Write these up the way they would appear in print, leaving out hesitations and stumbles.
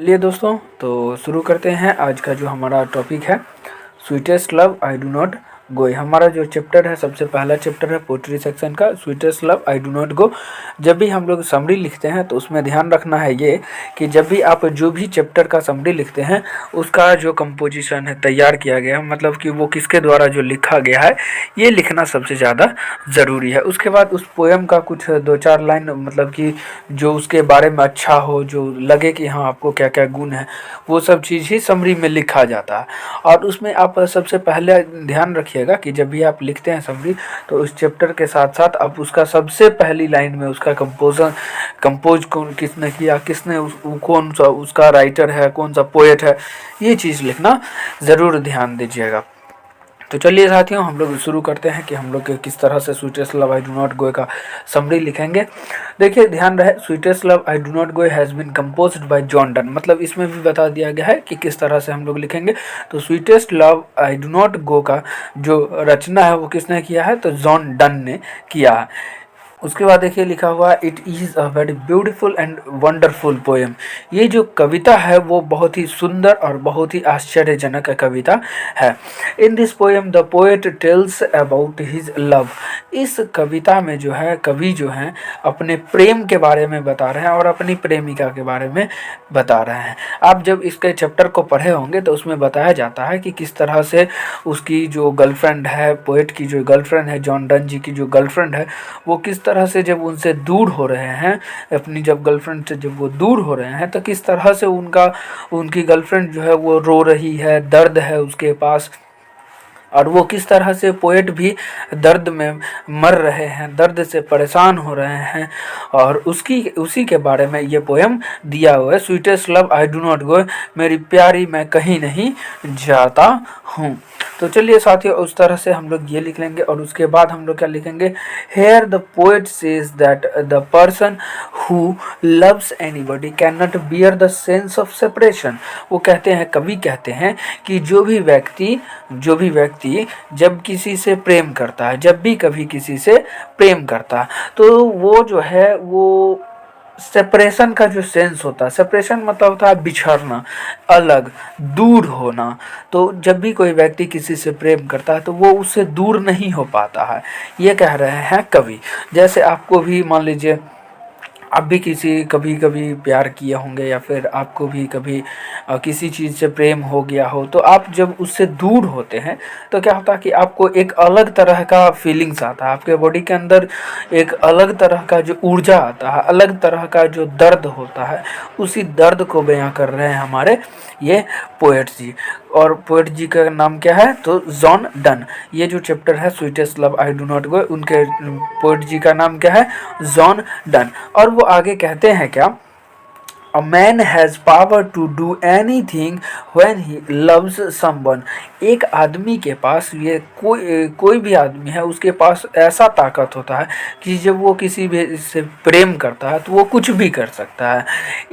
चलिए दोस्तों, तो शुरू करते हैं। आज का जो हमारा टॉपिक है sweetest love I do not गो। हमारा जो चैप्टर है, सबसे पहला चैप्टर है पोइट्री सेक्शन का, sweetest love I do not गो। जब भी हम लोग समरी लिखते हैं तो उसमें ध्यान रखना है ये कि जब भी आप जो भी चैप्टर का समरी लिखते हैं उसका जो कंपोजिशन है, तैयार किया गया है, मतलब कि वो किसके द्वारा जो लिखा गया है, ये लिखना सबसे ज़्यादा ज़रूरी है। उसके बाद उस पोएम का कुछ 2-4 लाइन, मतलब कि जो उसके बारे में अच्छा हो, जो लगे कि हाँ आपको क्या क्या गुण है, वो सब चीज़ ही समरी में लिखा जाता है। और उसमें आप सबसे पहले ध्यान रखिएगा कि जब भी आप लिखते हैं समरी, तो उस चैप्टर के साथ साथ आप उसका सबसे पहली लाइन में उसका कंपोज कौन किसने किया, कौन सा उसका राइटर है, कौन सा पोएट है, ये चीज़ लिखना ज़रूर ध्यान दीजिएगा। तो चलिए साथियों, हम लोग शुरू करते हैं कि हम लोग किस तरह से sweetest love I do not go का समरी लिखेंगे। देखिए, ध्यान रहे, sweetest love I do not go has been composed by John Donne. मतलब इसमें भी बता दिया गया है कि किस तरह से हम लोग लिखेंगे। तो sweetest love I do not go का जो रचना है वो किसने किया है, तो जॉन डन ने किया है। उसके बाद देखिए लिखा हुआ है, it is a very beautiful and wonderful poem. ये जो कविता है वो बहुत ही सुंदर और बहुत ही आश्चर्यजनक कविता है। In this poem the poet tells about his love. इस कविता में जो है कवि जो है अपने प्रेम के बारे में बता रहे हैं और अपनी प्रेमिका के बारे में बता रहे हैं। आप जब इसके चैप्टर को पढ़े होंगे तो उसमें बताया जाता है कि किस तरह से उसकी जो गर्लफ्रेंड है, पोएट की जो गर्लफ्रेंड है, जॉन डन जी की जो गर्लफ्रेंड है, वो किस तरह से जब उनसे दूर हो रहे हैं, अपनी जब गर्लफ्रेंड से जब वो दूर हो रहे हैं, तो किस तरह से उनकी गर्लफ्रेंड जो है वो रो रही है, दर्द है उसके पास, और वो किस तरह से पोएट भी दर्द में मर रहे हैं, दर्द से परेशान हो रहे हैं, और उसी के बारे में ये पोएम दिया हुआ है। Sweetest love I do not गो, मेरी प्यारी मैं कहीं नहीं जाता हूँ। तो चलिए साथियों, उस तरह से हम लोग ये लिख लेंगे। और उसके बाद हम लोग क्या लिखेंगे, here the poet says that the person who loves anybody can not bear the sense of separation. वो कहते हैं, कवि कहते हैं कि जो भी व्यक्ति जब किसी से प्रेम करता है, जब भी कभी किसी से प्रेम करता है, तो वो जो है वो सेपरेशन का जो सेंस होता है, सेपरेशन मतलब होता है बिछड़ना, अलग, दूर होना। तो जब भी कोई व्यक्ति किसी से प्रेम करता है तो वो उससे दूर नहीं हो पाता है, ये कह रहे हैं कवि। जैसे आपको भी मान लीजिए, आप भी कभी कभी प्यार किए होंगे, या फिर आपको भी कभी किसी चीज़ से प्रेम हो गया हो, तो आप जब उससे दूर होते हैं तो क्या होता है कि आपको एक अलग तरह का फीलिंग्स आता है, आपके बॉडी के अंदर एक अलग तरह का जो ऊर्जा आता है, अलग तरह का जो दर्द होता है, उसी दर्द को बयां कर रहे हैं हमारे ये पोएट जी। और पोएट जी का नाम क्या है, तो जॉन डन। ये जो चैप्टर है sweetest love I do not गो, उनके पोएट जी का नाम क्या है, जॉन डन। और वो आगे कहते हैं क्या, A man has power to do anything when he loves someone। एक आदमी के पास, ये कोई भी आदमी है, उसके पास ऐसा ताकत होता है कि जब वो किसी भी से प्रेम करता है तो वो कुछ भी कर सकता है।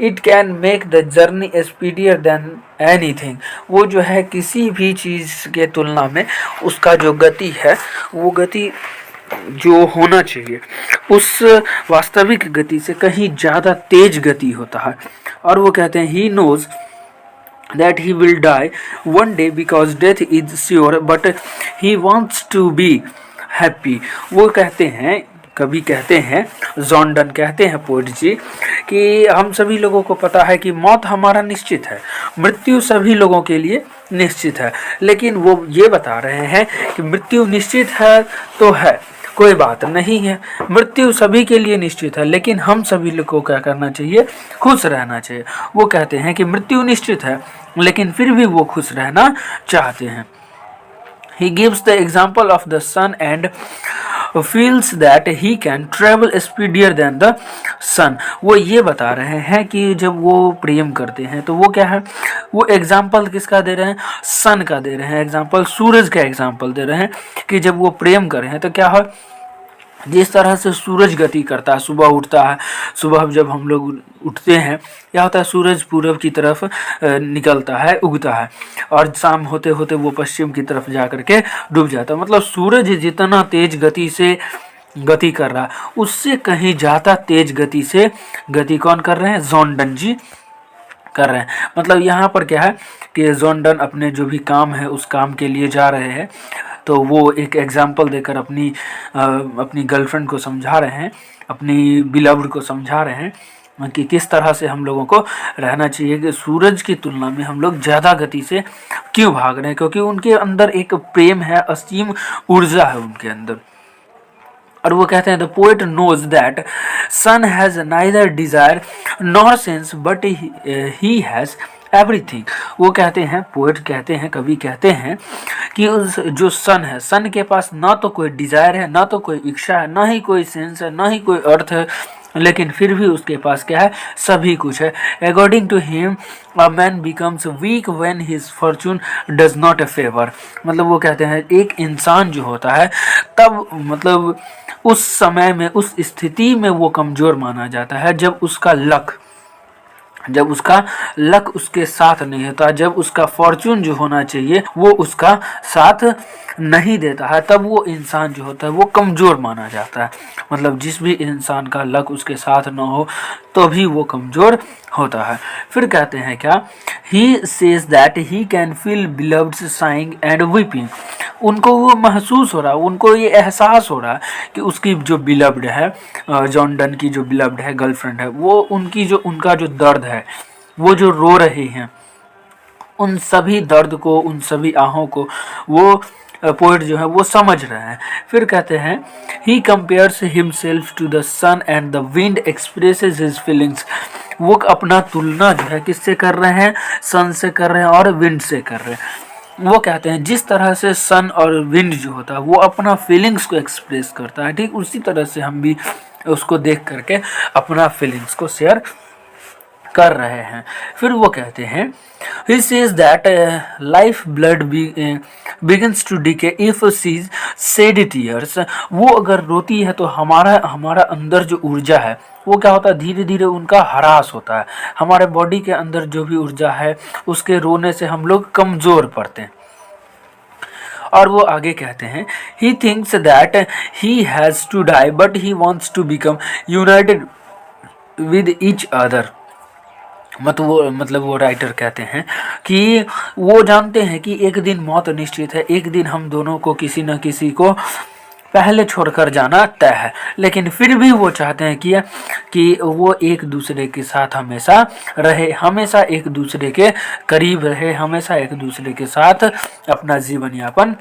It can make the journey speedier than anything। वो जो है किसी भी चीज़ के तुलना में उसका जो गति है, वो गति जो होना चाहिए उस वास्तविक गति से कहीं ज़्यादा तेज गति होता है। और वो कहते हैं, he knows that he will die one day because death is sure but he wants to be happy। वो कहते हैं, कभी कहते हैं, जॉन डन कहते हैं पोएट जी, कि हम सभी लोगों को पता है कि मौत हमारा निश्चित है, मृत्यु सभी लोगों के लिए निश्चित है। लेकिन वो ये बता रहे हैं कि मृत्यु निश्चित है तो है, कोई बात नहीं है, मृत्यु सभी के लिए निश्चित है, लेकिन हम सभी लोग को क्या करना चाहिए, खुश रहना चाहिए। वो कहते हैं कि मृत्यु निश्चित है लेकिन फिर भी वो खुश रहना चाहते हैं। He gives the example of the sun and feels that he can travel speedier than the sun। वो ये बता रहे हैं कि जब वो प्रेम करते हैं तो वो क्या है, वो एग्जाम्पल किसका दे रहे हैं, सन का दे रहे हैं एग्जाम्पल, सूरज का एग्जाम्पल दे रहे हैं कि जब वो प्रेम कर रहे हैं तो क्या है, जिस तरह से सूरज गति करता है, सुबह उठता है, सुबह जब हम लोग उठते हैं क्या होता है, सूरज पूरब की तरफ निकलता है, उगता है, और शाम होते होते वो पश्चिम की तरफ जा कर के डूब जाता है। मतलब सूरज जितना तेज गति से गति कर रहा है, उससे कहीं ज़्यादा तेज गति से गति कौन कर रहे हैं, जॉन डन जी कर रहे हैं। मतलब यहाँ पर क्या है कि जॉन डन अपने जो भी काम है उस काम के लिए जा रहे हैं, तो वो एक एग्जाम्पल देकर अपनी गर्लफ्रेंड को समझा रहे हैं, अपनी बिलव्ड को समझा रहे हैं कि किस तरह से हम लोगों को रहना चाहिए, कि सूरज की तुलना में हम लोग ज़्यादा गति से क्यों भाग रहे हैं, क्योंकि उनके अंदर एक प्रेम है, असीम ऊर्जा है उनके अंदर। और वो कहते हैं the poet knows that sun has neither desire nor sense but he has everything. वो कहते हैं, पोएट कहते हैं, कवि कहते हैं कि उस जो सन है, सन के पास ना तो कोई डिज़ायर है, ना तो कोई इच्छा है, ना ही कोई सेंस है, ना ही कोई अर्थ है, लेकिन फिर भी उसके पास क्या है, सभी कुछ है। According to him a man becomes weak when his fortune does not favour. मतलब वो कहते हैं एक इंसान जो होता है तब मतलब उस समय में, उस स्थिति में वो कमज़ोर माना जाता है जब उसका लक उसके साथ नहीं होता, जब उसका फॉर्चून जो होना चाहिए वो उसका साथ नहीं देता है, तब वो इंसान जो होता है वो कमज़ोर माना जाता है। मतलब जिस भी इंसान का लक उसके साथ ना हो तो भी वो कमज़ोर होता है। फिर कहते हैं क्या, ही says that he can feel beloved saying and weeping. उनको वो महसूस हो रहा है, उनको ये एहसास हो रहा है कि उसकी जो बिलव्ड है, जॉन डन की जो बिलव्ड है, गर्लफ्रेंड है, वो उनका जो दर्द है, वो जो रो रहे हैं, उन सभी दर्द को, उन सभी आहों को वो पोएट जो है वो समझ रहे हैं। फिर कहते हैं he compares himself to the sun and the wind expresses his feelings. वो अपना तुलना जो है किससे कर रहे हैं, सन से कर रहे हैं और विंड से कर रहे हैं। वो कहते हैं जिस तरह से सन और विंड जो होता है वो अपना फीलिंग्स को एक्सप्रेस करता है, ठीक उसी तरह से हम भी उसको देख करके अपना फीलिंग्स को शेयर कर रहे हैं। फिर वो कहते हैं he says that life blood begins to decay if she shed tears। वो अगर रोती है तो हमारा अंदर जो ऊर्जा है वो क्या होता है, धीरे धीरे उनका ह्रास होता है। हमारे बॉडी के अंदर जो भी ऊर्जा है उसके रोने से हम लोग कमज़ोर पड़ते हैं। और वो आगे कहते हैं he thinks that he has to die but he wants to become united with each other। मतलब वो राइटर कहते हैं कि वो जानते हैं कि एक दिन मौत निश्चित है, एक दिन हम दोनों को किसी न किसी को पहले छोड़कर जाना तय है, लेकिन फिर भी वो चाहते हैं कि वो एक दूसरे के साथ हमेशा रहे, हमेशा एक दूसरे के करीब रहे, हमेशा एक दूसरे के साथ अपना जीवन यापन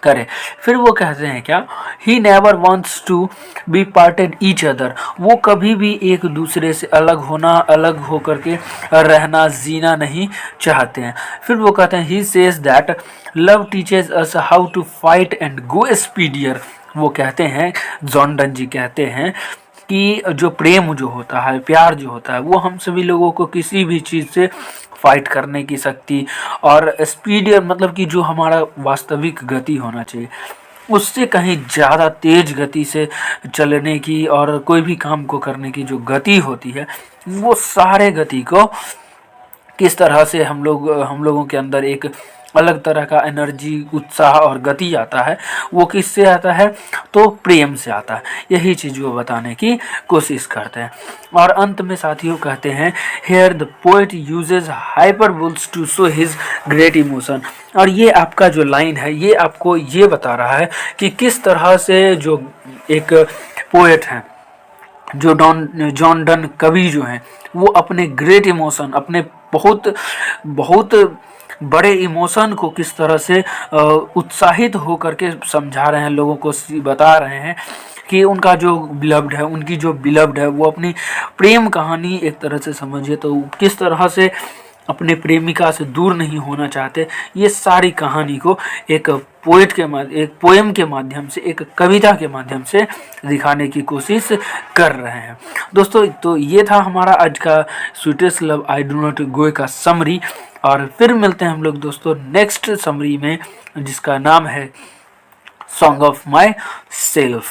करे। फिर वो कहते हैं क्या, he never wants to be parted each other. वो कभी भी एक दूसरे से अलग होकर के रहना, जीना नहीं चाहते हैं। फिर वो कहते हैं he says that love teaches us how to fight and go speedier. वो कहते हैं, जॉन डन जी कहते हैं कि जो प्रेम जो होता है, प्यार जो होता है, वो हम सभी लोगों को किसी भी चीज़ से फाइट करने की शक्ति और स्पीड, मतलब कि जो हमारा वास्तविक गति होना चाहिए उससे कहीं ज़्यादा तेज गति से चलने की और कोई भी काम को करने की जो गति होती है, वो सारे गति को किस तरह से हम लोगों के अंदर एक अलग तरह का एनर्जी, उत्साह और गति आता है, वो किससे आता है, तो प्रेम से आता है। यही चीज़ वो बताने की कोशिश करते हैं। और अंत में साथियों कहते हैं here the poet uses hyperboles to show his great emotion. और ये आपका जो लाइन है ये आपको ये बता रहा है कि किस तरह से जो एक पोएट हैं, जो जॉन डन कवि जो हैं, वो अपने ग्रेट इमोशन, अपने बहुत बड़े इमोशन को किस तरह से उत्साहित हो करके समझा रहे हैं, लोगों को बता रहे हैं कि उनका जो बिलव्ड है, उनकी जो बिलव्ड है, वो अपनी प्रेम कहानी एक तरह से समझिए तो किस तरह से अपने प्रेमिका से दूर नहीं होना चाहते। ये सारी कहानी को एक पोएम के माध्यम से, एक कविता के माध्यम से दिखाने की कोशिश कर रहे हैं। दोस्तों, तो ये था हमारा आज का sweetest love I do not go का समरी। और फिर मिलते हैं हम लोग दोस्तों नेक्स्ट समरी में, जिसका नाम है सॉन्ग ऑफ माई सेल्फ।